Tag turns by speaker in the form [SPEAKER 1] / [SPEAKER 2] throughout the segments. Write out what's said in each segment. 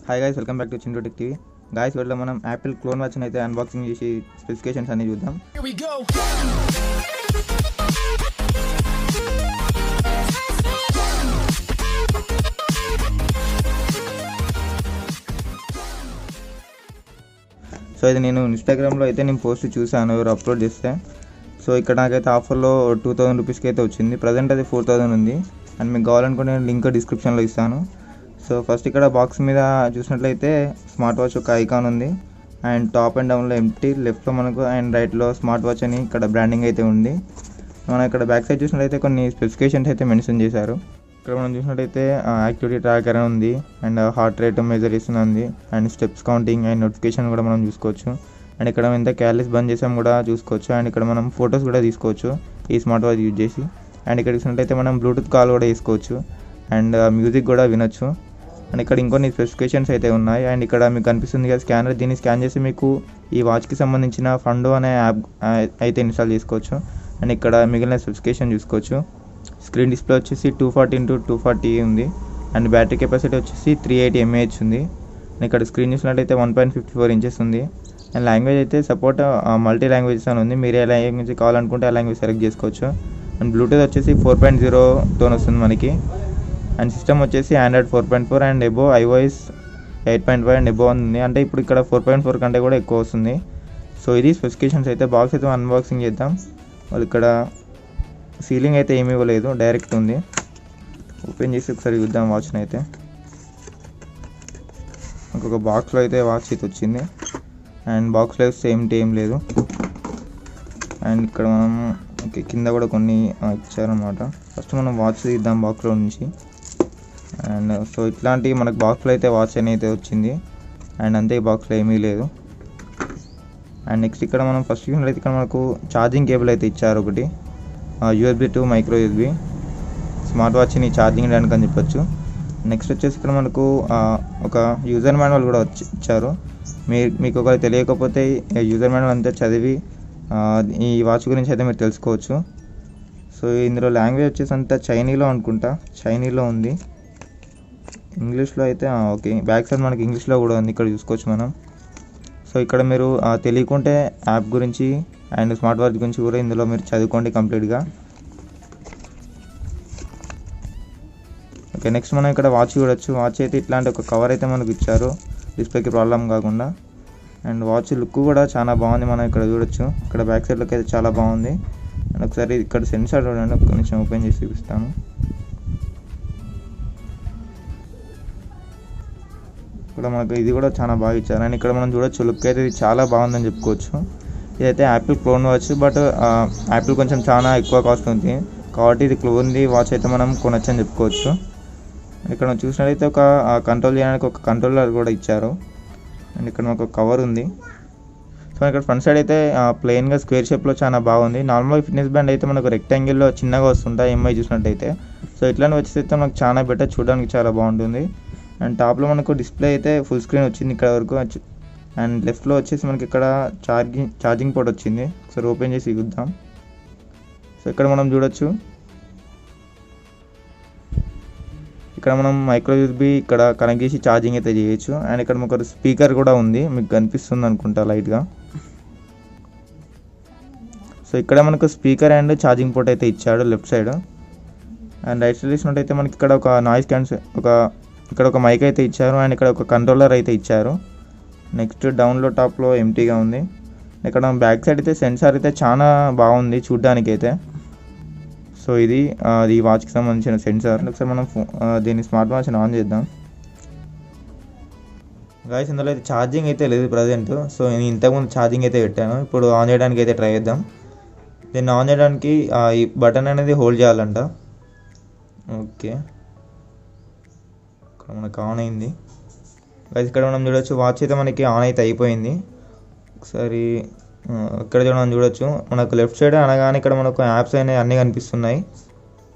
[SPEAKER 1] Hi guys, welcome back to Chintu tech TV. Guys, వీళ్ళలో మనం Apple clone watch అయితే unboxing చేసి స్పెసిఫికేషన్స్ అన్ని చూద్దాం. సో ఇది నేను ఇన్స్టాగ్రామ్లో అయితే నేను పోస్ట్ చూసాను, ఎవరు అప్లోడ్ చేస్తే. సో ఇక్కడ నాకైతే ఆఫర్లో 2000 రూపీస్కి అయితే వచ్చింది. ప్రజెంట్ అది 4000 ఉంది. అండ్ మీకు కావాలనుకుంటే నేను లింక్ డిస్క్రిప్షన్లో ఇస్తాను. సో ఫస్ట్ ఇక్కడ బాక్స్ మీద చూసినట్లయితే స్మార్ట్ వాచ్ ఒక ఐకాన్ ఉంది. అండ్ టాప్ అండ్ డౌన్లో ఎంటీ, లెఫ్ట్లో మనకు అండ్ రైట్లో స్మార్ట్ వాచ్ అని ఇక్కడ బ్రాండింగ్ అయితే ఉంది. మనం ఇక్కడ బ్యాక్ సైడ్ చూసినట్లయితే కొన్ని స్పెసిఫికేషన్స్ అయితే మెన్షన్ చేశారు. ఇక్కడ మనం చూసినట్లయితే యాక్టివిటీ ట్రాకర్ అని ఉంది, అండ్ హార్ట్ రేట్ మెజర్ చేస్తుంది ఉంది, and steps counting and notification కూడా మనం చూసుకోవచ్చు. అండ్ ఇక్కడ ఎంత క్యాలరీస్ బంద్ చేసాం కూడా చూసుకోవచ్చు. అండ్ ఇక్కడ మనం ఫొటోస్ కూడా తీసుకోవచ్చు ఈ స్మార్ట్ వాచ్ యూజ్ చేసి. అండ్ ఇక్కడ చూసినట్లయితే మనం బ్లూటూత్ కాల్ కూడా చేసుకోవచ్చు, అండ్ మ్యూజిక్ కూడా వినొచ్చు. అండ్ ఇక్కడ ఇంకొన్ని స్పెసిఫికేషన్స్ అయితే ఉన్నాయి. అండ్ ఇక్కడ మీకు కనిపిస్తుంది కదా స్కానర్, దీన్ని స్కాన్ చేసి మీకు ఈ వాచ్కి సంబంధించిన ఫండో అనే యాప్ అయితే ఇన్స్టాల్ చేసుకోవచ్చు. అండ్ ఇక్కడ మిగిలిన స్పెసిఫికేషన్ చూసుకోవచ్చు. స్క్రీన్ డిస్ప్లే వచ్చేసి 240x240 ఉంది. అండ్ బ్యాటరీ కెపాసిటీ వచ్చేసి 380 mAh ఉంది. అండ్ ఇక్కడ స్క్రీన్ చూసినట్లయితే 1.54 ఇంచెస్ ఉంది. అండ్ లాంగ్వేజ్ అయితే సపోర్ట్ మల్టీ లాంగ్వేజెస్ అని ఉంది. మీరు ఏ లాంగ్వేజ్ కావాలనుకుంటే ఆ లాంగ్వేజ్ సెలెక్ట్ చేసుకోవచ్చు. అండ్ బ్లూటూత్ వచ్చేసి 4.0తో వస్తుంది మనకి. అండ్ సిస్టమ్ వచ్చేసి Android 4.4 and above iOS 8.5 and above ఉంది. అంటే ఇప్పుడు ఇక్కడ 4.4 కంటే కూడా ఎక్కువ వస్తుంది. సో ఇది స్పెసిఫికేషన్స్ అయితే. బాక్స్ అయితే అన్బాక్సింగ్ చేద్దాం. వాళ్ళు ఇక్కడ సీలింగ్ అయితే ఏమీ ఇవ్వలేదు, డైరెక్ట్ ఉంది. ఓపెన్ చేసి ఒకసారి చూద్దాం వాచ్ని అయితే. ఇంకొక బాక్స్లో అయితే వాచ్ అయితే వచ్చింది. అండ్ బాక్స్లో సేమ్ ఏం లేదు. అండ్ ఇక్కడ మనం కింద కూడా కొన్ని ఇచ్చారనమాట. ఫస్ట్ మనం వాచ్ తీద్దాం బాక్స్లో నుంచి. అండ్ సో ఇట్లాంటి మనకు బాక్స్లో అయితే వాచ్ అయితే వచ్చింది. అండ్ అంతే, ఈ బాక్స్లో ఏమీ లేదు. అండ్ నెక్స్ట్ ఇక్కడ మనం ఫస్ట్ చూసినట్లయితే ఇక్కడ మనకు ఛార్జింగ్ కేబుల్ అయితే ఇచ్చారు ఒకటి, USB to micro USB, smart వాచ్ని ఛార్జింగ్ చేయడానికి అని చెప్పొచ్చు. నెక్స్ట్ వచ్చేసి ఇక్కడ మనకు ఒక యూజర్ మాన్యువల్ కూడా ఇచ్చారు. మీకు ఒకవేళ తెలియకపోతే యూజర్ మాన్యువల్ అంతా చదివి ఈ వాచ్ గురించి అయితే మీరు తెలుసుకోవచ్చు. సో ఇందులో లాంగ్వేజ్ వచ్చేసి అంతా చైనీలో అనుకుంటా, చైనీలో ఉంది. ఇంగ్లీష్లో అయితే ఓకే, బ్యాక్ సైడ్ మనకి ఇంగ్లీష్లో కూడా ఉంది, ఇక్కడ చూసుకోవచ్చు మనం. సో ఇక్కడ మీరు తెలియకుంటే యాప్ గురించి అండ్ స్మార్ట్ వాచ్ గురించి కూడా ఇందులో మీరు చదువుకోండి కంప్లీట్గా. ఓకే, నెక్స్ట్ మనం ఇక్కడ వాచ్ చూడొచ్చు. వాచ్ అయితే ఇట్లాంటి ఒక కవర్ అయితే మనకు ఇచ్చారు, డిస్ప్లేకి ప్రాబ్లం కాకుండా. అండ్ వాచ్ లుక్ కూడా చాలా బాగుంది, మనం ఇక్కడ చూడొచ్చు. ఇక్కడ బ్యాక్ సైడ్లోకి అయితే చాలా బాగుంది. అండ్ ఒకసారి ఇక్కడ సెన్సార్ చూడండి, ఒక నిమిషం ఓపెన్ చేసి చూపిస్తాను. ఇక్కడ మనకు ఇది కూడా చాలా బాగా ఇచ్చారు. అండ్ ఇక్కడ మనం చూడొచ్చు, లుక్ అయితే ఇది చాలా బాగుందని చెప్పుకోవచ్చు. ఇదైతే Apple clone watch, but Apple కొంచెం చాలా ఎక్కువ కాస్ట్ ఉంది కాబట్టి ఇది క్లోన్ది వాచ్ అయితే మనం కొనొచ్చు అని చెప్పుకోవచ్చు. ఇక్కడ మనం చూసినట్లయితే ఒక కంట్రోల్ చేయడానికి ఒక కంట్రోలర్ కూడా ఇచ్చారు. అండ్ ఇక్కడ మనకు ఒక కవర్ ఉంది. సో ఇక్కడ ఫ్రంట్ సైడ్ అయితే ప్లెయిన్గా స్క్వేర్ షేప్లో చాలా బాగుంది. నార్మల్ ఫిట్నెస్ బ్యాండ్ అయితే మనకు రెక్టాంగిల్లో చిన్నగా వస్తుంటాయి ఎంఐ చూసినట్టయితే. సో ఇట్లాంటి వచ్చేసి అయితే మనకు చాలా బెటర్, చూడడానికి చాలా బాగుంటుంది. అండ్ టాప్లో మనకు డిస్ప్లే అయితే ఫుల్ స్క్రీన్ వచ్చింది ఇక్కడ వరకు. అండ్ లెఫ్ట్లో వచ్చేసి మనకి ఇక్కడ ఛార్జింగ్ పోర్ట్ వచ్చింది. ఒకసారి ఓపెన్ చేసి చూద్దాం. సో ఇక్కడ మనం చూడొచ్చు, ఇక్కడ మనం మైక్రో USB ఇక్కడ కనెక్ట్ చేసి ఛార్జింగ్ అయితే చేయొచ్చు. అండ్ ఇక్కడ మనకు స్పీకర్ కూడా ఉంది, మీకు కనిపిస్తుంది అనుకుంటా లైట్గా. సో ఇక్కడ మనకు స్పీకర్ అండ్ ఛార్జింగ్ పోర్ట్ అయితే ఇచ్చాడు left side. And right side చూసినట్టయితే మనకి ఇక్కడ ఒక నాయిస్ క్యాన్సిల్ ఇక్కడ ఒక మైక్ అయితే ఇచ్చారు. అండ్ ఇక్కడ ఒక కంట్రోలర్ అయితే ఇచ్చారు. నెక్స్ట్ డౌన్లో టాప్లో ఎంటీగా ఉంది. ఇక్కడ బ్యాక్ సైడ్ అయితే సెన్సార్ అయితే చాలా బాగుంది చూడ్డానికి అయితే. సో ఇది ఈ వాచ్కి సంబంధించిన సెన్సార్. ఒకసారి మనం దీన్ని స్మార్ట్ వాచ్ని ఆన్ చేద్దాం. గాయస్, ఇందులో అయితే ఛార్జింగ్ అయితే లేదు ప్రజెంట్. సో నేను ఇంతకుముందు ఛార్జింగ్ అయితే పెట్టాను, ఇప్పుడు ఆన్ చేయడానికి అయితే ట్రై చేద్దాం. దీన్ని ఆన్ చేయడానికి ఈ బటన్ అనేది హోల్డ్ చేయాలంట. ఓకే, ఇక్కడ మనకు ఆన్ అయింది. గైస్ ఇక్కడ మనం చూడొచ్చు, వాచ్ అయితే మనకి ఆన్ అయితే అయిపోయింది. ఒకసారి ఇక్కడ మనం చూడొచ్చు, మనకు లెఫ్ట్ సైడ్ అనగానే ఇక్కడ మనకు యాప్స్ అనేవి అన్నీ కనిపిస్తున్నాయి.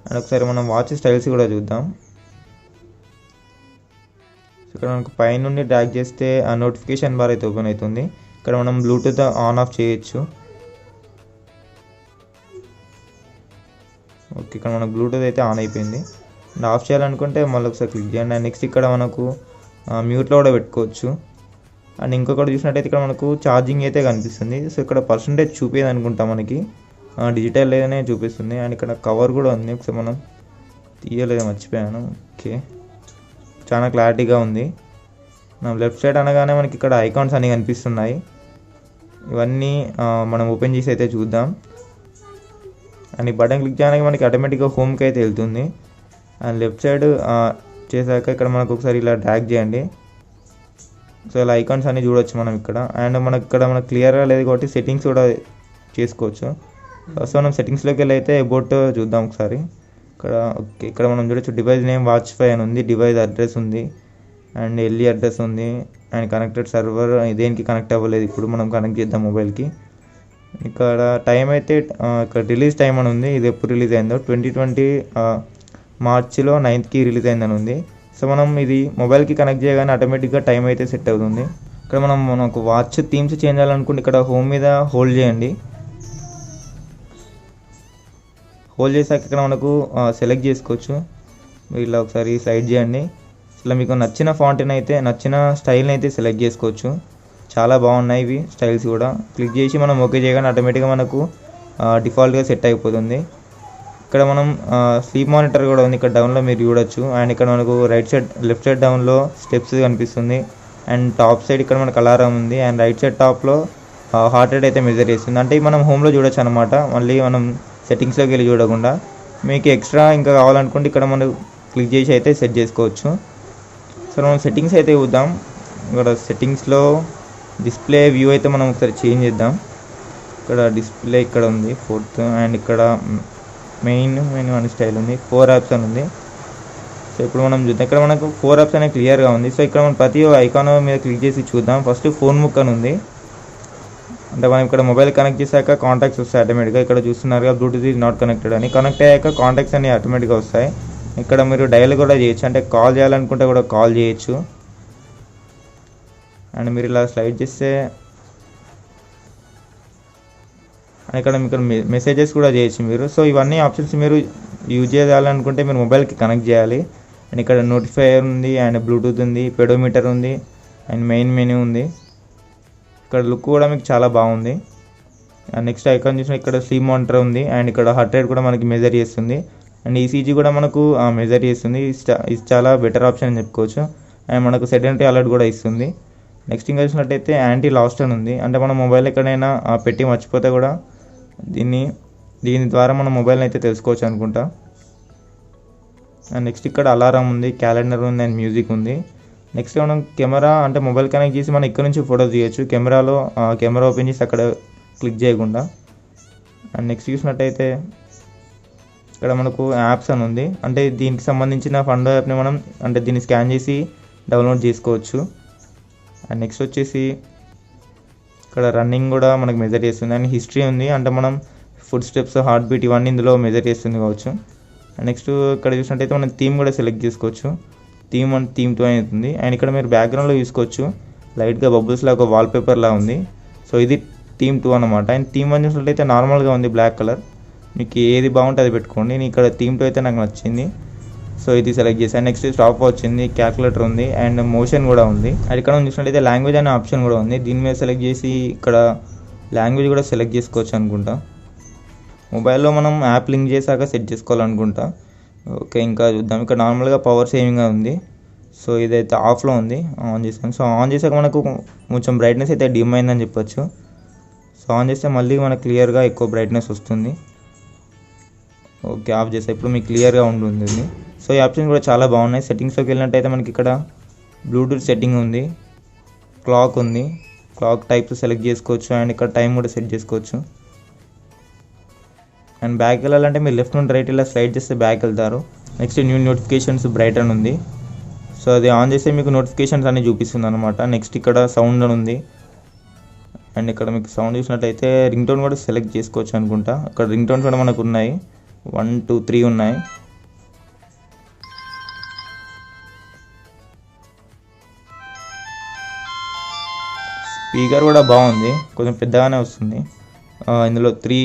[SPEAKER 1] అండ్ ఒకసారి మనం వాచ్ స్టైల్స్ కూడా చూద్దాం. ఇక్కడ మనకు పైనుండి డ్రాగ్ చేస్తే ఆ నోటిఫికేషన్ బార్ అయితే ఓపెన్ అవుతుంది. ఇక్కడ మనం బ్లూటూత్ ఆన్ ఆఫ్ చేయొచ్చు. ఓకే, ఇక్కడ మనకు బ్లూటూత్ అయితే ఆన్ అయిపోయింది. అండ్ ఆఫ్ చేయాలనుకుంటే మళ్ళీ ఒకసారి క్లిక్ చేయండి. అండ్ నెక్స్ట్ ఇక్కడ మనకు మ్యూట్లో కూడా పెట్టుకోవచ్చు. అండ్ ఇంకొకటి చూసినట్టయితే ఇక్కడ మనకు ఛార్జింగ్ అయితే కనిపిస్తుంది. సో ఇక్కడ పర్సంటేజ్ చూపేది అనుకుంటా మనకి, డిజిటల్ లేదనే చూపిస్తుంది. అండ్ ఇక్కడ కవర్ కూడా ఉంది, ఒకసారి మనం తీయలేదు, మర్చిపోయాను. ఓకే, చాలా క్లారిటీగా ఉంది. మనం లెఫ్ట్ సైడ్ అనగానే మనకి ఇక్కడ ఐకాన్స్ అన్నీ కనిపిస్తున్నాయి. ఇవన్నీ మనం ఓపెన్ చేసి అయితే చూద్దాం. అండ్ ఈ బటన్ క్లిక్ చేయడానికి మనకి ఆటోమేటిక్గా హోమ్కి అయితే వెళ్తుంది. అండ్ లెఫ్ట్ సైడ్ చేశాక ఇక్కడ మనకు ఒకసారి ఇలా డ్రాగ్ చేయండి. సో ఇలా ఐకాన్స్ అన్నీ చూడవచ్చు మనం ఇక్కడ. అండ్ మనకు క్లియర్గా లేదు కాబట్టి సెట్టింగ్స్ కూడా చేసుకోవచ్చు. ఫస్ట్ మనం సెట్టింగ్స్లోకి వెళ్ళి అయితే అబౌట్ చూద్దాం ఒకసారి. ఇక్కడ మనం చూడొచ్చు డివైస్ నేమ్ వాచ్ ఫై అని ఉంది, డివైస్ అడ్రస్ ఉంది, అండ్ ఎల్ఈ అడ్రస్ ఉంది, అండ్ కనెక్టెడ్ సర్వర్ దేనికి కనెక్ట్ అవ్వలేదు, ఇప్పుడు మనం కనెక్ట్ చేద్దాం మొబైల్కి. ఇక్కడ టైం అయితే ఇక్కడ రిలీజ్ టైం అని ఉంది, ఇది ఎప్పుడు రిలీజ్ అయిందో 2020 మార్చిలో 9th రిలీజ్ అయిందని ఉంది. సో మనం ఇది మొబైల్కి కనెక్ట్ చేయగానే ఆటోమేటిక్గా టైం అయితే సెట్ అవుతుంది. ఇక్కడ మనకు వాచ్ థీమ్స్ చేంజ్ చేయాలనుకుంటే ఇక్కడ హోమ్ మీద హోల్డ్ చేయండి. హోల్డ్ చేశాక ఇక్కడ మనకు సెలెక్ట్ చేసుకోవచ్చు. మీరు ఇలా ఒకసారి స్లైడ్ చేయండి. ఇలా మీకు నచ్చిన ఫాంట్ని అయితే, నచ్చిన స్టైల్ని అయితే సెలెక్ట్ చేసుకోవచ్చు. చాలా బాగున్నాయి ఇవి స్టైల్స్ కూడా. క్లిక్ చేసి మనం ఓకే చేయగానే ఆటోమేటిక్గా మనకు డిఫాల్ట్గా సెట్ అయిపోతుంది. ఇక్కడ మనం స్లీప్ మానిటర్ కూడా ఉంది, ఇక్కడ డౌన్లో మీరు చూడొచ్చు. అండ్ ఇక్కడ మనకు లెఫ్ట్ సైడ్ డౌన్లో స్టెప్స్ కనిపిస్తుంది. అండ్ టాప్ సైడ్ ఇక్కడ మనకు అలారం ఉంది. అండ్ రైట్ సైడ్ టాప్లో హార్ట్ రేట్ అయితే మెజర్ చేస్తుంది. అంటే మనం హోమ్లో చూడొచ్చు అనమాట, మళ్ళీ మనం సెట్టింగ్స్లోకి వెళ్ళి చూడకుండా. మీకు ఎక్స్ట్రా ఇంకా కావాలనుకుంటే ఇక్కడ మనం క్లిక్ చేసి అయితే సెట్ చేసుకోవచ్చు. సో మనం సెట్టింగ్స్ అయితే చూద్దాం. ఇక్కడ సెట్టింగ్స్లో డిస్ప్లే వ్యూ అయితే మనం ఒకసారి చేంజ్ చేద్దాం. ఇక్కడ డిస్ప్లే ఇక్కడ ఉంది 4th, అండ్ ఇక్కడ మెయిన్ అని స్టైల్ ఉంది, 4 యాప్స్ అని ఉంది. సో ఇప్పుడు మనం చూద్దాం. ఇక్కడ మనకు 4 యాప్స్ అనేది క్లియర్గా ఉంది. సో ఇక్కడ మనం ప్రతి ఐకాన్ మీద క్లిక్ చేసి చూద్దాం. ఫస్ట్ ఫోన్ బుక్ అని ఉంది, అంటే మనం ఇక్కడ మొబైల్ కనెక్ట్ చేశాక కాంటాక్ట్స్ వస్తాయి ఆటోమేటిక్గా. ఇక్కడ చూస్తున్నారుగా బ్లూటూత్ ఈజ్ నాట్ కనెక్టెడ్ అని. కనెక్ట్ అయ్యాక కాంటాక్ట్స్ అన్ని ఆటోమేటిక్గా వస్తాయి. ఇక్కడ మీరు డయల్ కూడా చేయొచ్చు, అంటే కాల్ చేయాలనుకుంటే కూడా కాల్ చేయొచ్చు. అండ్ మీరు ఇలా స్లైడ్ చేస్తే ఇక్కడ మీకు మెసేజెస్ కూడా చేయొచ్చు మీరు. సో ఇవన్నీ ఆప్షన్స్ మీరు యూజ్ చేయాలనుకుంటే మీరు మొబైల్కి కనెక్ట్ చేయాలి. అండ్ ఇక్కడ నోటిఫైయర్ ఉంది, అండ్ బ్లూటూత్ ఉంది, పెడోమీటర్ ఉంది, అండ్ మెయిన్ మెనూ ఉంది. ఇక్కడ లుక్ కూడా మీకు చాలా బాగుంది. అండ్ నెక్స్ట్ ఐకాన్ చూసిన ఇక్కడ స్లీప్ మానిటర్ ఉంది, అండ్ ఇక్కడ హార్ట్ రేట్ కూడా మనకి మెజర్ చేస్తుంది, అండ్ ఈసీజీ కూడా మనకు మెజర్ చేస్తుంది. ఇది చాలా బెటర్ ఆప్షన్ అని చెప్పుకోవచ్చు. అండ్ మనకు సెడెంటరీ అలర్ట్ కూడా ఇస్తుంది. నెక్స్ట్ ఇంకా చూసినట్టయితే యాంటీ లాస్ట్ అని ఉంది, అంటే మన మొబైల్ ఎక్కడైనా పెట్టి మర్చిపోతే కూడా దీని ద్వారా మన మొబైల్ని అయితే తెలుసుకోవచ్చు అనుకుంటా. అండ్ నెక్స్ట్ ఇక్కడ అలారం ఉంది, క్యాలెండర్ ఉంది, అండ్ మ్యూజిక్ ఉంది. నెక్స్ట్ మనం కెమెరా, అంటే మొబైల్ కనెక్ట్ చేసి మనం ఇక్కడ నుంచి ఫోటో తీయచ్చు. కెమెరా ఓపెన్ చేసి అక్కడ క్లిక్ చేయకుండా. అండ్ నెక్స్ట్ చూసినట్టయితే ఇక్కడ మనకు యాప్స్ అని ఉంది, అంటే దీనికి సంబంధించిన ఫండో యాప్ని మనం, అంటే దీన్ని స్కాన్ చేసి డౌన్లోడ్ చేసుకోవచ్చు. అండ్ నెక్స్ట్ వచ్చేసి ఇక్కడ రన్నింగ్ కూడా మనకు మెజర్ చేస్తుంది. అండ్ హిస్టరీ ఉంది, అంటే మనం ఫుడ్ స్టెప్స్, హార్ట్ బీట్ ఇవన్నీ ఇందులో మెజర్ చేస్తుంది కావచ్చు. అండ్ నెక్స్ట్ ఇక్కడ చూసినట్టయితే మనం థీమ్ కూడా సెలెక్ట్ చేసుకోవచ్చు. థీమ్ 2 అవుతుంది. అండ్ ఇక్కడ మీరు బ్యాక్గ్రౌండ్లో చూసుకోవచ్చు, లైట్గా బబుల్స్లా ఒక వాల్పేపర్లా ఉంది. సో ఇది థీమ్ 2 అనమాట. అండ్ థీమ్ 1 చూసినట్లయితే నార్మల్గా ఉంది, బ్లాక్ కలర్. మీకు ఏది బాగుంటే అది పెట్టుకోండి. నేను ఇక్కడ థీమ్ 2 అయితే నాకు నచ్చింది, సో ఇది సెలెక్ట్ చేశాను. నెక్స్ట్ స్టాప్ వచ్చింది, క్యాల్కులేటర్ ఉంది, అండ్ మోషన్ కూడా ఉంది. అండ్ ఇక్కడ చూసినట్లయితే లాంగ్వేజ్ అనే ఆప్షన్ కూడా ఉంది. దీని మీద సెలెక్ట్ చేసి ఇక్కడ లాంగ్వేజ్ కూడా సెలెక్ట్ చేసుకోవచ్చు అనుకుంటా. మొబైల్లో మనం యాప్ లింక్ చేశాక సెట్ చేసుకోవాలనుకుంటా. ఓకే, ఇంకా చూద్దాం. ఇక్కడ నార్మల్గా పవర్ సేవింగ్గా ఉంది. సో ఇదైతే ఆఫ్లో ఉంది, ఆన్ చేసాను. సో ఆన్ చేసాక మనకు కొంచెం బ్రైట్నెస్ అయితే డిమ్ అయిందని చెప్పొచ్చు. సో ఆన్ చేస్తే మళ్ళీ మనకు క్లియర్గా ఎక్కువ బ్రైట్నెస్ వస్తుంది. ఓకే, ఆఫ్ చేస్తే ఇప్పుడు మీకు క్లియర్గా ఉంటుంది. సో ఈ ఆప్షన్స్ కూడా చాలా బాగున్నాయి. సెట్టింగ్స్లోకి వెళ్ళినట్టయితే మనకి ఇక్కడ బ్లూటూత్ సెట్టింగ్ ఉంది, క్లాక్ ఉంది, క్లాక్ టైప్స్ సెలెక్ట్ చేసుకోవచ్చు. అండ్ ఇక్కడ టైం కూడా సెట్ చేసుకోవచ్చు. అండ్ బ్యాక్ వెళ్ళాలంటే మీరు లెఫ్ట్ నుండి రైట్ ఇలా స్లైడ్ చేస్తే బ్యాక్ వెళ్తారు. నెక్స్ట్ న్యూ నోటిఫికేషన్స్ బ్రైట్ అని ఉంది. సో అది ఆన్ చేస్తే మీకు నోటిఫికేషన్స్ అన్నీ చూపిస్తుంది అనమాట. నెక్స్ట్ ఇక్కడ సౌండ్ అని ఉంది. అండ్ ఇక్కడ మీకు సౌండ్ చూసినట్లయితే రింగ్ టోన్ కూడా సెలెక్ట్ చేసుకోవచ్చు అనుకుంటా. అక్కడ రింగ్ టోన్స్ కూడా మనకు ఉన్నాయి, 1, 2, 3 ఉన్నాయి. స్పీకర్ కూడా బాగుంది, కొంచెం పెద్దగానే వస్తుంది. ఇందులో 3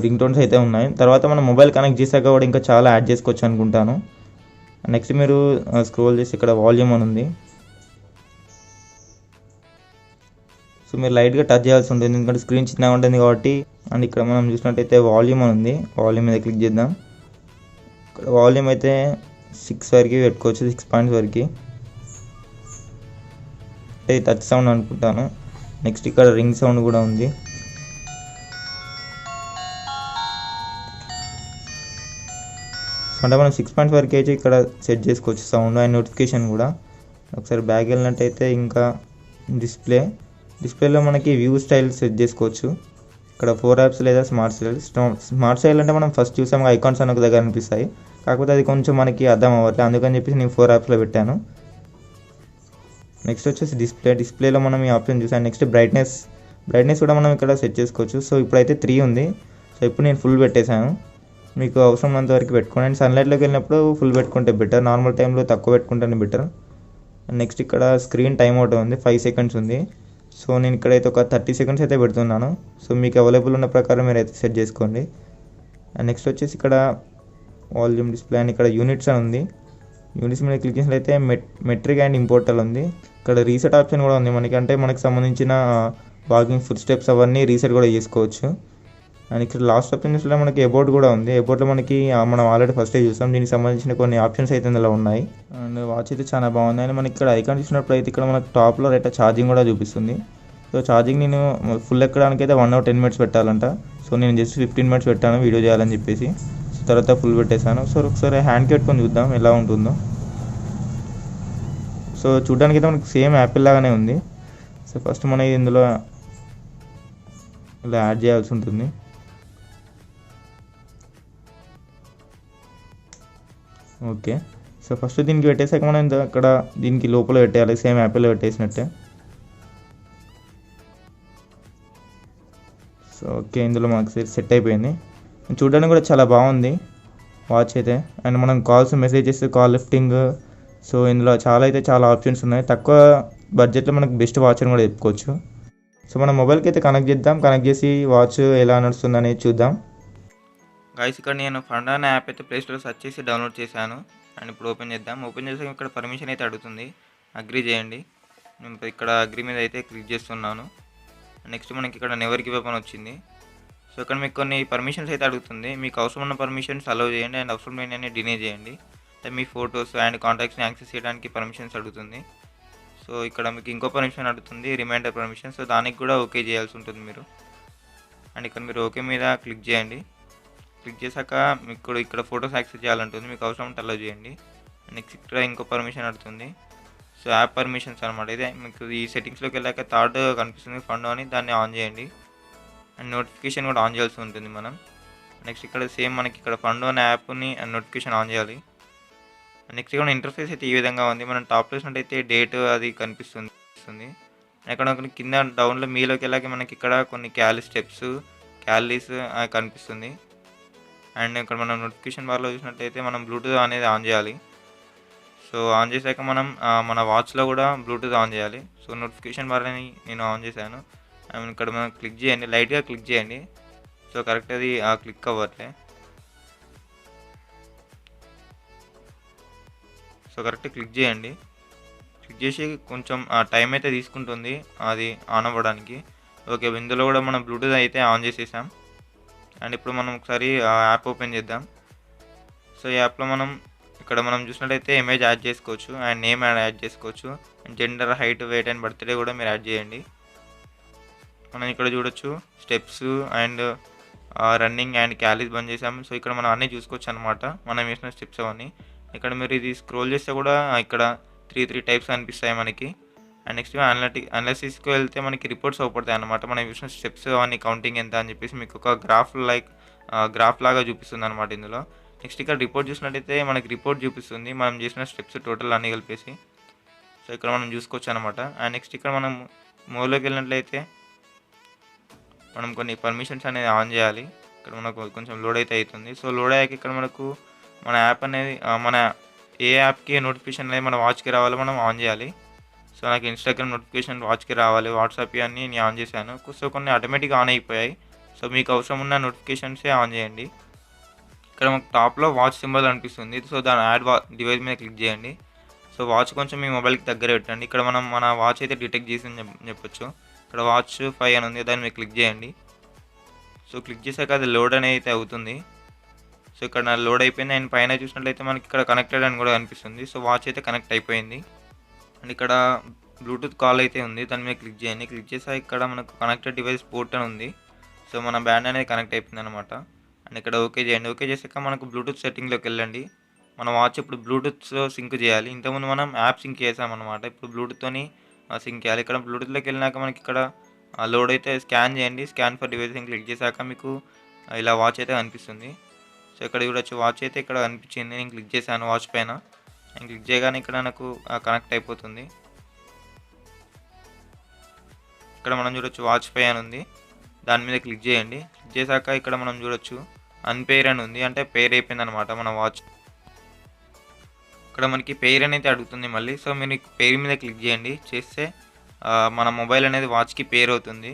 [SPEAKER 1] రింగ్ టోన్స్ అయితే ఉన్నాయి. తర్వాత మనం మొబైల్ కనెక్ట్ చేశాక కూడా ఇంకా చాలా యాడ్ చేసుకోవచ్చు అనుకుంటాను. నెక్స్ట్ మీరు స్క్రోల్ చేసి ఇక్కడ వాల్యూమ్ అని ఉంది. సో మీరు లైట్గా టచ్ చేయాల్సి ఉంటుంది, ఎందుకంటే స్క్రీన్ చిన్నగా ఉంటుంది కాబట్టి. అండ్ ఇక్కడ మనం చూసినట్టయితే వాల్యూమ్ అని ఉంది, వాల్యూమ్ మీద క్లిక్ చేద్దాం. ఇక్కడ వాల్యూమ్ అయితే 6 వరకు పెట్టుకోవచ్చు, 6 పాయింట్స్ వరకు. అంటే టచ్ సౌండ్ అనుకుంటాను. నెక్స్ట్ ఇక్కడ రింగ్ సౌండ్ కూడా ఉంది. సో అంటే మనం 6 పాయింట్స్ వరకు అయితే ఇక్కడ సెట్ చేసుకోవచ్చు సౌండ్ అండ్ నోటిఫికేషన్ కూడా. ఒకసారి బ్యాక్ వెళ్ళినట్టయితే ఇంకా డిస్ప్లేలో మనకి వ్యూ స్టైల్ సెట్ చేసుకోవచ్చు. ఇక్కడ 4 యాప్స్ లేదా స్మార్ట్ స్టైల్ అంటే మనం ఫస్ట్ చూసాము ఐకాన్స్ అని ఒక దగ్గర అనిపిస్తాయి, కాకపోతే అది కొంచెం మనకి అర్థం అవ్వట్లేదు, అందుకని చెప్పేసి నేను 4 యాప్స్లో పెట్టాను. నెక్స్ట్ వచ్చేసి డిస్ప్లేలో మనం ఈ ఆప్షన్ చూసాను. నెక్స్ట్ బ్రైట్నెస్ కూడా మనం ఇక్కడ సెట్ చేసుకోవచ్చు. సో ఇప్పుడైతే 3 ఉంది. సో ఇప్పుడు నేను ఫుల్ పెట్టేశాను, మీకు అవసరం ఉన్నంత వరకు పెట్టుకోండి. అండ్ సన్లైట్లోకి వెళ్ళినప్పుడు ఫుల్ పెట్టుకుంటే బెటర్, నార్మల్ టైంలో తక్కువ పెట్టుకుంటేనే బెటర్. నెక్స్ట్ ఇక్కడ స్క్రీన్ టైం అవుట్ ఉంది, 5 సెకండ్స్ ఉంది. సో నేను ఇక్కడైతే ఒక 30 సెకండ్స్ అయితే పెడుతున్నాను. సో మీకు అవైలబుల్ ఉన్న ప్రకారం మీరు అయితే సెట్ చేసుకోండి. అండ్ నెక్స్ట్ వచ్చేసి ఇక్కడ వాల్యూమ్ డిస్ప్లే అని ఇక్కడ యూనిట్స్ అని ఉంది. యూనిట్స్ మీద క్లిక్ చేసినట్లయితే మెట్రిక్ అండ్ ఇంపోర్టల్ ఉంది. ఇక్కడ రీసెట్ ఆప్షన్ కూడా ఉంది మనకి, అంటే మనకి సంబంధించిన వాకింగ్ ఫుడ్ స్టెప్స్ అవన్నీ రీసెట్ కూడా చేసుకోవచ్చు. అండ్ ఇక్కడ లాస్ట్ ఆప్షన్ చూస్తే మనకి అబౌట్ కూడా ఉంది. అబౌట్లో మనకి మనం ఆల్రెడీ ఫస్టే చూసాం, దీనికి సంబంధించిన కొన్ని ఆప్షన్స్ అయితే ఇందులో ఉన్నాయి. అండ్ వాచ్ అయితే చాలా బాగుంది. అండ్ మనకి ఇక్కడ ఐకాన్ చూసినప్పుడు అయితే ఇక్కడ మనకి టాప్లో రైట్ ఛార్జింగ్ కూడా చూపిస్తుంది. సో ఛార్జింగ్ నేను ఫుల్ ఎక్కడానికి అయితే 1 hour 10 minutes పెట్టాలంట. సో నేను జస్ట్ 15 minutes పెట్టాను వీడియో చేయాలని చెప్పేసి. సో తర్వాత ఫుల్ పెట్టేశాను. సో ఒకసారి హ్యాండ్కి పెట్టుకొని చూద్దాం ఎలా ఉంటుందో. సో చూడడానికి అయితే మనకి సేమ్ యాపిల్ లాగానే ఉంది. సో ఫస్ట్ మనం ఇందులో ఇలా యాడ్ చేయాల్సి ఉంటుంది. ఓకే, సో ఫస్ట్ దీనికి పెట్టేసాక మనం అక్కడ దీనికి లోపల పెట్టేయాలి, సేమ్ యాపిల్లో పెట్టేసినట్టే. సో ఓకే, ఇందులో మనకు సెట్ అయిపోయింది. చూడడానికి కూడా చాలా బాగుంది వాచ్ అయితే. అండ్ మనం calls messages call lifting, so ఇందులో చాలా ఆప్షన్స్ ఉన్నాయి. తక్కువ బడ్జెట్లో మనకు బెస్ట్ వాచ్ అని కూడా చెప్పుకోవచ్చు. సో మన మొబైల్కి అయితే కనెక్ట్ చేసి వాచ్ ఎలా నడుస్తుంది అనేది చూద్దాం. గైస్ ఇక్కడ నేను ఫండా అనే యాప్ అయితే ప్లేస్టోర్లో సెర్చ్ చేసి డౌన్లోడ్ చేశాను. అండ్ ఇప్పుడు ఓపెన్ చేసాక ఇక్కడ పర్మిషన్ అయితే అడుగుతుంది, అగ్రీ చేయండి. నేను ఇక్కడ అగ్రీ మీద అయితే క్లిక్ చేస్తున్నాను. నెక్స్ట్ మనకి ఇక్కడ నెవర్ గివ్ అప్ అని వచ్చింది. సో ఇక్కడ మీకు కొన్ని పర్మిషన్స్ అయితే అడుగుతుంది, మీకు అవసరం ఉన్న పర్మిషన్స్ అలౌ చేయండి అండ్ అవసరం లేని డినే చేయండి. అంటే మీ ఫొటోస్ అండ్ కాంటాక్ట్స్ని యాక్సెస్ చేయడానికి పర్మిషన్స్ అడుగుతుంది. సో ఇక్కడ మీకు ఇంకో పర్మిషన్ అడుగుతుంది, రిమైండర్ పర్మిషన్. సో దానికి కూడా ఓకే చేయాల్సి ఉంటుంది మీరు. అండ్ ఇక్కడ మీరు ఓకే మీద క్లిక్ చేయండి. క్లిక్ చేశాక మీకు ఇక్కడ ఫొటోస్ యాక్సెస్ చేయాలంటుంది, మీకు అవసరం ఉంటే అలౌ చేయండి. నెక్స్ట్ ఇక్కడ ఇంకో పర్మిషన్ అడుగుతుంది. సో యాప్ పర్మిషన్స్ అనమాట. ఇదే మీకు ఈ సెట్టింగ్స్లోకి వెళ్ళాక థర్డ్ కనిపిస్తుంది ఫండో అని, దాన్ని ఆన్ చేయండి. అండ్ నోటిఫికేషన్ కూడా ఆన్ చేయాల్సి ఉంటుంది మనం. నెక్స్ట్ ఇక్కడ సేమ్ మనకి ఇక్కడ ఫండో అనే యాప్ని అండ్ నోటిఫికేషన్ ఆన్ చేయాలి. నెక్స్ట్ ఇక్కడ ఇంటర్ఫేస్ అయితే ఈ విధంగా ఉంది. మనం టాప్ చూసినట్టయితే డేట్ అది కనిపిస్తుంది. ఇక్కడ కింద డౌన్లో మీలోకి వెళ్ళాక మనకి ఇక్కడ కొన్ని క్యాలీస్ కనిపిస్తుంది. అండ్ ఇక్కడ మనం నోటిఫికేషన్ బార్లో చూసినట్టయితే మనం బ్లూటూత్ అనేది ఆన్ చేయాలి. సో ఆన్ చేశాక మనం మన వాచ్లో కూడా బ్లూటూత్ ఆన్ చేయాలి. సో నోటిఫికేషన్ బార్ అని నేను ఆన్ చేశాను. అండ్ ఇక్కడ మనం క్లిక్ చేయండి, లైట్గా క్లిక్ చేయండి. సో కరెక్ట్ అది క్లిక్ అవ్వట్లే. సో కరెక్ట్ క్లిక్ చేయండి. క్లిక్ చేసి కొంచెం టైం అయితే తీసుకుంటుంది అది ఆన్ అవ్వడానికి. ఓకే, ఇందులో కూడా మనం బ్లూటూత్ అయితే ఆన్ చేసేసాం. అండ్ ఇప్పుడు మనం ఒకసారి యాప్ ఓపెన్ చేద్దాం. సో ఈ యాప్లో ఇక్కడ మనం చూసినట్టయితే ఇమేజ్ యాడ్ చేసుకోవచ్చు అండ్ నేమ్ యాడ్ చేసుకోవచ్చు. And gender, height, weight and birthday కూడా మీరు యాడ్ చేయండి. మనం ఇక్కడ చూడొచ్చు steps and running and calories బంద్ చేసాము. సో ఇక్కడ మనం అన్నీ చూసుకోవచ్చు అనమాట, మనం వేసిన స్టెప్స్ అవన్నీ. ఇక్కడ మీరు ఇది స్క్రోల్ చేస్తే కూడా ఇక్కడ 3 టైప్స్ అనిపిస్తాయి మనకి. అండ్ నెక్స్ట్ అనాలిసిస్కి వెళ్తే మనకి రిపోర్ట్స్ అవుపడతాయి అనమాట, మనం చూసిన స్టెప్స్ అవన్నీ కౌంటింగ్ ఎంత అని చెప్పేసి మీకు ఒక గ్రాఫ్ లాగా చూపిస్తుంది అనమాట ఇందులో. నెక్స్ట్ ఇక్కడ రిపోర్ట్ చూసినట్టయితే మనకి రిపోర్ట్ చూపిస్తుంది మనం చేసిన స్టెప్స్ టోటల్ అన్నీ కలిపేసి. సో ఇక్కడ మనం చూసుకోవచ్చు అనమాట. అండ్ నెక్స్ట్ ఇక్కడ మనం మోర్లోకి వెళ్ళినట్లయితే మనం కొన్ని పర్మిషన్స్ అనేది ఆన్ చేయాలి. ఇక్కడ మనకు కొంచెం లోడ్ అయితే అవుతుంది. సో లోడ్ అయ్యాక ఇక్కడ మనకు మన యాప్ అనేది మన ఏ యాప్కి నోటిఫికేషన్ అనేది మన వాచ్కి రావాలో మనం ఆన్ చేయాలి. సో నాకు ఇన్స్టాగ్రామ్ నోటిఫికేషన్ వాచ్కి రావాలి, వాట్సాప్ అన్నీ నేను ఆన్ చేశాను. సో కొన్ని ఆటోమేటిక్గా ఆన్ అయిపోయాయి. సో మీకు అవసరం ఉన్న నోటిఫికేషన్సే ఆన్ చేయండి. ఇక్కడ మనకు టాప్లో వాచ్ సింబల్ అనిపిస్తుంది. సో దాని యాడ్ డివైస్ మీద క్లిక్ చేయండి. సో వాచ్ కొంచెం మీ మొబైల్కి దగ్గర పెట్టండి. ఇక్కడ మన వాచ్ అయితే డిటెక్ట్ చేసి చెప్పొచ్చు. ఇక్కడ వాచ్ 5 అని ఉంది, దాన్ని మీరు క్లిక్ చేయండి. సో క్లిక్ చేశాక అది లోడ్ అనేది అయితే అవుతుంది. సో ఇక్కడ నా లోడ్ అయిపోయింది. అండ్ పైన చూసినట్లయితే మనకి ఇక్కడ కనెక్టెడ్ అని కూడా కనిపిస్తుంది. సో వాచ్ అయితే కనెక్ట్ అయిపోయింది. అండ్ ఇక్కడ బ్లూటూత్ కాల్ అయితే ఉంది, దాని మీద క్లిక్ చేయండి. క్లిక్ చేసాక ఇక్కడ మనకు కనెక్టెడ్ డివైస్ పోర్ట్ అని ఉంది. సో మన బ్యాండ్ అనేది కనెక్ట్ అయిపోయింది అనమాట. అండ్ ఇక్కడ ఓకే చేయండి. ఓకే చేసాక మనకు బ్లూటూత్ సెట్టింగ్లోకి వెళ్ళండి. మన వాచ్ ఇప్పుడు బ్లూటూత్తో సింక్ చేయాలి. ఇంతకుముందు మనం యాప్ సింక్ చేసామన్నమాట, ఇప్పుడు బ్లూటూత్తోని సింక్ చేయాలి. ఇక్కడ బ్లూటూత్లోకి వెళ్ళినాక మనకి ఇక్కడ లోడ్ అయితే స్కాన్ చేయండి. స్కాన్ ఫర్ డివైస్ క్లిక్ చేశాక మీకు ఇలా వాచ్ అయితే కనిపిస్తుంది. సో ఇక్కడ చూడొచ్చు, వాచ్ అయితే ఇక్కడ కనిపించింది. నేను క్లిక్ చేశాను వాచ్ పైన. నేను క్లిక్ చేయగానే ఇక్కడ నాకు కనెక్ట్ అయిపోతుంది. ఇక్కడ మనం చూడొచ్చు వాచ్ పై అని ఉంది, దాని మీద క్లిక్ చేయండి. క్లిక్ చేశాక ఇక్కడ మనం చూడొచ్చు అన్పేర్ అని ఉంది, అంటే పేర్ అయిపోయింది అనమాట మన వాచ్. ఇక్కడ మనకి పేర్ అనేది అడుగుతుంది మళ్ళీ. సో మీరు పేర్ మీద క్లిక్ చేయండి. చేస్తే మన మొబైల్ అనేది వాచ్కి పేర్ అవుతుంది.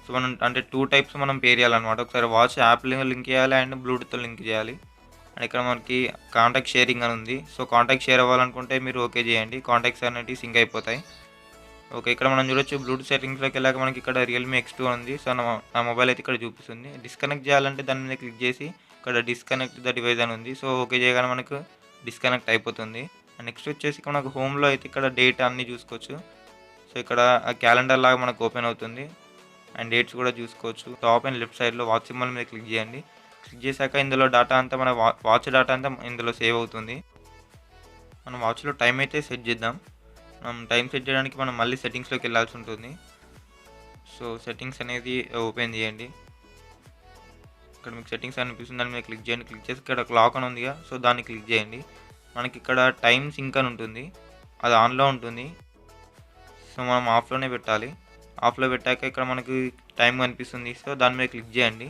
[SPEAKER 1] సో మనం అంటే 2 టైప్స్ మనం పేర్ చేయాలన్నమాట. ఒకసారి వాచ్ యాప్ లింక్ చేయాలి అండ్ బ్లూటూత్తో లింక్ చేయాలి. అండ్ ఇక్కడ మనకి కాంటాక్ట్ షేరింగ్ అని ఉంది. సో కాంటాక్ట్ షేర్ అవ్వాలనుకుంటే మీరు ఓకే చేయండి, కాంటాక్ట్స్ అనేవి సింక్ అయిపోతాయి. ఓకే, ఇక్కడ మనం చూడొచ్చు బ్లూటూత్ సెట్టింగ్స్లోకి వెళ్ళాక మనకి ఇక్కడ రియల్మీ X2 ఉంది. సో నా మొబైల్ అయితే ఇక్కడ చూపిస్తుంది. డిస్కనెక్ట్ చేయాలంటే దాని మీద క్లిక్ చేసి ఇక్కడ డిస్కనెక్ట్ ద డివైస్ అని ఉంది. సో ఓకే చేయగానే మనకు డిస్కనెక్ట్ అయిపోతుంది. అండ్ నెక్స్ట్ వచ్చేసి ఇక్కడ మనకు హోమ్లో అయితే ఇక్కడ డేట్ అన్నీ చూసుకోవచ్చు. సో ఇక్కడ క్యాలెండర్ లాగా మనకు ఓపెన్ అవుతుంది అండ్ డేట్స్ కూడా చూసుకోవచ్చు. టాప్ అండ్ లెఫ్ట్ సైడ్లో వాచ్ సింబల్ మీద క్లిక్ చేయండి. క్లిక్ చేశాక ఇందులో డేటా అంతా మన వాచ్ డేటా అంతా ఇందులో సేవ్ అవుతుంది. మనం వాచ్లో టైం అయితే సెట్ చేద్దాం. మనం టైం సెట్ చేయడానికి మనం మళ్ళీ సెట్టింగ్స్లోకి వెళ్ళాల్సి ఉంటుంది. సో సెట్టింగ్స్ అనేది ఓపెన్ చేయండి. ఇక్కడ మీకు సెట్టింగ్స్ అనిపిస్తుంది, దాని మీద క్లిక్ చేయండి. క్లిక్ చేసి ఇక్కడ క్లాక్ అని ఉందిగా, సో దాన్ని క్లిక్ చేయండి. మనకి ఇక్కడ టైం సింక్ అని ఉంటుంది, అది ఆన్లో ఉంటుంది. సో మనం ఆఫ్లోనే పెట్టాలి. ఆఫ్లో పెట్టాక ఇక్కడ మనకి టైం కనిపిస్తుంది. సో దాని మీద క్లిక్ చేయండి.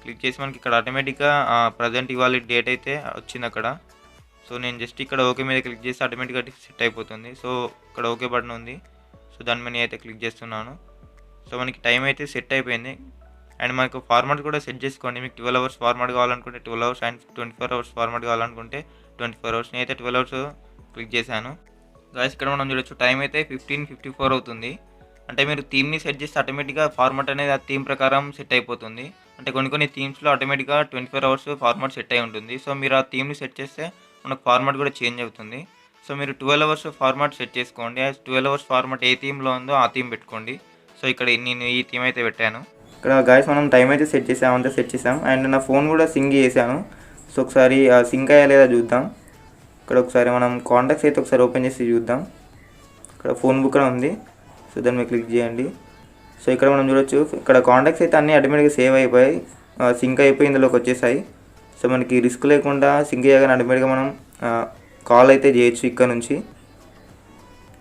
[SPEAKER 1] క్లిక్ చేసి మనకి ఇక్కడ ఆటోమేటిక్గా ప్రజెంట్ ఇవాళ డేట్ అయితే వచ్చింది అక్కడ. సో నేను జస్ట్ ఇక్కడ ఓకే మీద క్లిక్ చేస్తే ఆటోమేటిక్గా సెట్ అయిపోతుంది. సో ఇక్కడ ఓకే బటన్ ఉంది, సో దాని మీద అయితే క్లిక్ చేస్తున్నాను. సో మనకి టైం అయితే సెట్ అయిపోయింది. అండ్ మనకు ఫార్మాట్ కూడా సెట్ చేసుకోండి. మీకు 12 అవర్స్ ఫార్మాట్ కావాలనుకుంటే 12 అవర్స్ అండ్ 24 అవర్స్ ఫార్మాట్ కావాలనుకుంటే 24 అవర్స్. నేనైతే 12 అవర్స్ క్లిక్ చేశాను. గాయస్ ఇక్కడ మనం చూడొచ్చు టైం అయితే 15:54 అవుతుంది. అంటే మీరు థీమ్ని సెట్ చేస్తే ఆటోమేటిక్గా ఫార్మాట్ అనేది ఆ థీమ్ ప్రకారం సెట్ అయిపోతుంది. అంటే కొన్ని థీమ్స్లో ఆటోమేటిక్గా 24 అవర్స్ ఫార్మాట్ సెట్ అయి ఉంటుంది. సో మీరు ఆ థీమ్ని సెట్ చేస్తే మనకు ఫార్మాట్ కూడా చేంజ్ అవుతుంది. సో మీరు 12 అవర్స్ ఫార్మాట్ సెట్ చేసుకోండి. ఆ 12 అవర్స్ ఫార్మాట్ ఏ థీమ్లో ఉందో ఆ థీమ్ పెట్టుకోండి. సో ఇక్కడ నేను ఈ థీమ్ అయితే పెట్టాను. ఇక్కడ గాయస్ మనం టైం అయితే సెట్ చేసాం అండ్ నా ఫోన్ కూడా సింక్ చేశాను. సో ఒకసారి సింక్ అయ్యా లేదా చూద్దాం. ఇక్కడ ఒకసారి మనం కాంటాక్ట్స్ అయితే ఒకసారి ఓపెన్ చేసి చూద్దాం. ఇక్కడ ఫోన్ బుక్ ఉంది, సో దాన్ని మీరు క్లిక్ చేయండి. సో ఇక్కడ మనం చూడొచ్చు ఇక్కడ కాంటాక్ట్స్ అయితే అన్నీ ఆటోమేటిక్గా సేవ్ అయిపోయి సింక్ అయిపోయి ఇందులోకి వచ్చేసాయి. సో మనకి రిస్క్ లేకుండా సింక్ చేయగానే ఆటోమేటిక్గా మనం కాల్ అయితే చేయొచ్చు ఇక్కడ నుంచి.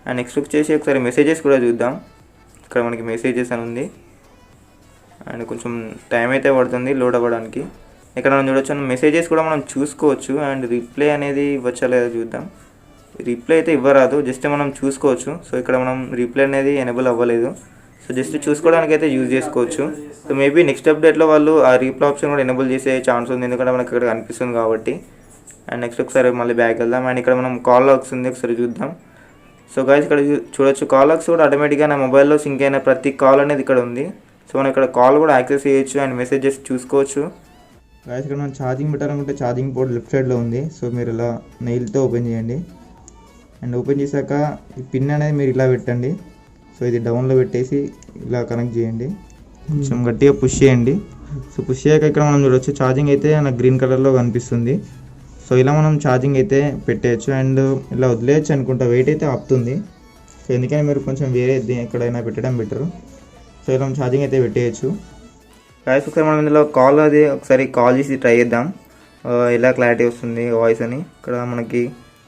[SPEAKER 1] అండ్ నెక్స్ట్ వచ్చేసి ఒకసారి మెసేజెస్ కూడా చూద్దాం. ఇక్కడ మనకి మెసేజెస్ అని ఉంది అండ్ కొంచెం టైం అయితే పడుతుంది లోడ్ అవ్వడానికి. ఇక్కడ మనం చూడొచ్చు మెసేజెస్ కూడా మనం చూసుకోవచ్చు అండ్ రిప్లై అనేది ఇవ్వచ్చా లేదా చూద్దాం. రిప్లై అయితే ఇవ్వరాదు, జస్ట్ మనం చూసుకోవచ్చు. సో ఇక్కడ మనం రిప్లై అనేది ఎనేబుల్ అవ్వలేదు, సో జస్ట్ చూసుకోవడానికి అయితే యూజ్ చేసుకోవచ్చు. సో మేబీ నెక్స్ట్ అప్డేట్లో వాళ్ళు ఆ రిప్లై ఆప్షన్ కూడా ఎనేబుల్ చేసే ఛాన్స్ ఉంది, ఎందుకంటే మనకి ఇక్కడ కనిపిస్తుంది కాబట్టి. అండ్ నెక్స్ట్ ఒకసారి మళ్ళీ బ్యాక్ వెళ్దాం. అండ్ ఇక్కడ మనం కాల్ లాగ్స్ ఉంది, ఒకసారి చూద్దాం. సో గాయస్ ఇక్కడ చూడొచ్చు కాల్ లాగ్స్ కూడా ఆటోమేటిక్గా నా మొబైల్లో సింక్ అయిన ప్రతి కాల్ అనేది ఇక్కడ ఉంది. సో మనం ఇక్కడ కాల్ కూడా యాక్సెస్ చేయొచ్చు అండ్ మెసేజెస్ చూసుకోవచ్చు. గాయస్ ఇక్కడ మనం ఛార్జింగ్ పెట్టాలనుకుంటే ఛార్జింగ్ పోర్ట్ లెఫ్ట్ సైడ్లో ఉంది. సో మీరు ఇలా నెయిల్తో ఓపెన్ చేయండి. అండ్ ఓపెన్ చేశాక ఈ పిన్ అనేది మీరు ఇలా పెట్టండి. సో ఇది డౌన్లో పెట్టేసి ఇలా కనెక్ట్ చేయండి, కొంచెం గట్టిగా పుష్ చేయండి. సో పుష్ చేయక ఇక్కడ మనం చూడవచ్చు ఛార్జింగ్ అయితే నాకు గ్రీన్ కలర్లో కనిపిస్తుంది. సో ఇలా మనం ఛార్జింగ్ అయితే పెట్టేయచ్చు అండ్ ఇలా వదిలేయచ్చు అనుకుంటా, వెయిట్ అయితే ఆపుతుంది. సో ఎందుకని మీరు కొంచెం వేరే ఎక్కడైనా పెట్టడం బెటర్. సో ఇలా మనం ఛార్జింగ్ అయితే పెట్టేయచ్చు. గాయస్ ఒకసారి మనం ఇందులో కాల్ అది ఒకసారి కాల్ చేసి ట్రై చేద్దాం ఎలా క్లారిటీ వస్తుంది వాయిస్ అని. ఇక్కడ మనకి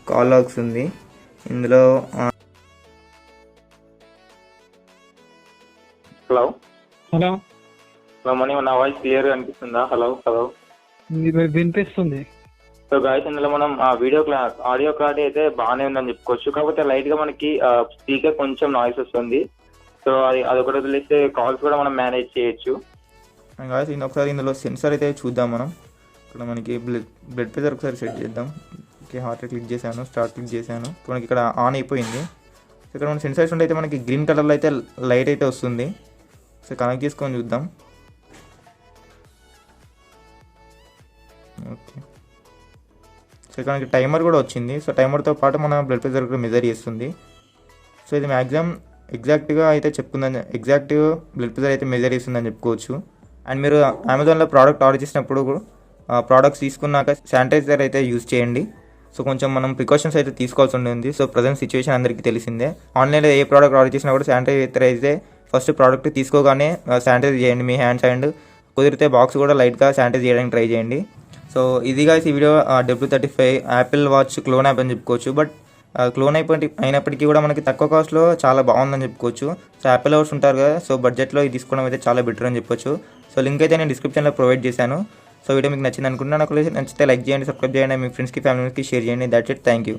[SPEAKER 1] కాల్ లాగ్స్ ఉంది, ఇందులో హలో
[SPEAKER 2] హలో
[SPEAKER 1] హలో మనీ నా వాయిస్ క్లియర్గా అనిపిస్తుందా? హలో హలో
[SPEAKER 2] వినిపిస్తుంది.
[SPEAKER 1] సో గాయస్ ఇందులో మనం ఆడియో క్లారిటీ అయితే బాగానే ఉందని చెప్పుకోవచ్చు. కాకపోతే లైట్గా మనకి స్పీకర్ కొంచెం నాయిస్ వస్తుంది. సో అదొకటి వదిలేస్తే కాల్స్ కూడా మనం మేనేజ్ చేయొచ్చు. గాయస్ ఒకసారి ఇందులో సెన్సార్ అయితే చూద్దాం మనం. ఇక్కడ మనకి బ్లడ్ ప్రెషర్ ఒకసారి సెట్ చేద్దాం. ఓకే, హార్ట్ రేట్ క్లిక్ చేశాను, స్టార్ట్ క్లిక్ చేశాను. మనకి ఇక్కడ ఆన్ అయిపోయింది. ఇక్కడ మన సెన్సార్స్ ఉంటే అయితే మనకి గ్రీన్ కలర్లో అయితే లైట్ అయితే వస్తుంది. సో కనెక్ట్ చేసుకొని చూద్దాం. ఓకే, సో ఇక్కడ మనకి టైమర్ కూడా వచ్చింది. సో టైమర్తో పాటు మన బ్లడ్ ప్రెషర్ కూడా మెజర్ చేస్తుంది. సో ఇది మ్యాక్సిమం ఎగ్జాక్ట్గా అయితే చెప్పుకుందని, ఎగ్జాక్ట్ బ్లడ్ ప్రెషర్ అయితే మెజర్ చేస్తుందని చెప్పుకోవచ్చు. అండ్ మీరు అమెజాన్లో ప్రోడక్ట్ ఆర్డర్ చేసినప్పుడు ప్రోడక్ట్స్ తీసుకున్నాక శానిటైజర్ అయితే యూజ్ చేయండి. సో కొంచెం మనం ప్రికాషన్స్ అయితే తీసుకోవాల్సి ఉంటుంది. సో ప్రజెంట్ సిచ్యువేషన్ అందరికీ తెలిసిందే. ఆన్లైన్లో ఏ ప్రోడక్ట్ ఆర్డర్ చేసినా కూడా శానిటైజర్ అయితే ఫస్ట్ ప్రోడక్ట్ తీసుకోగానే శానిటైజ్ చేయండి మీ హ్యాండ్స్. అండ్ కుదిరితే బాక్స్ కూడా లైట్గా శానిటైజ్ చేయడానికి ట్రై చేయండి. సో ఇది గాయ్స్ ఈ video W35 Apple watch clone app అని చెప్పుకోవచ్చు. బట్ క్లోన్ అయినప్పటికీ కూడా మనకి తక్కువ కాస్ట్లో చాలా బాగుందని చెప్పుకోవచ్చు. సో యాపిల్ లవర్స్ ఉంటారు కదా, సో బడ్జెట్లో ఇది తీసుకోవడం అయితే చాలా బెటర్ అని చెప్పొచ్చు. సో లింక్ అయితే నేను డిస్క్రిప్షన్లో ప్రొవైడ్ చేశాను. సో వీడియో మీకు నచ్చింది అనుకుంటున్నాను. నాకు నచ్చితే లైక్ చేయండి, సబ్స్క్రైబ్ చేయండి, మీ ఫ్రెండ్స్కి ఫ్యామిలీకి షేర్ చేయండి. That's it, thank you.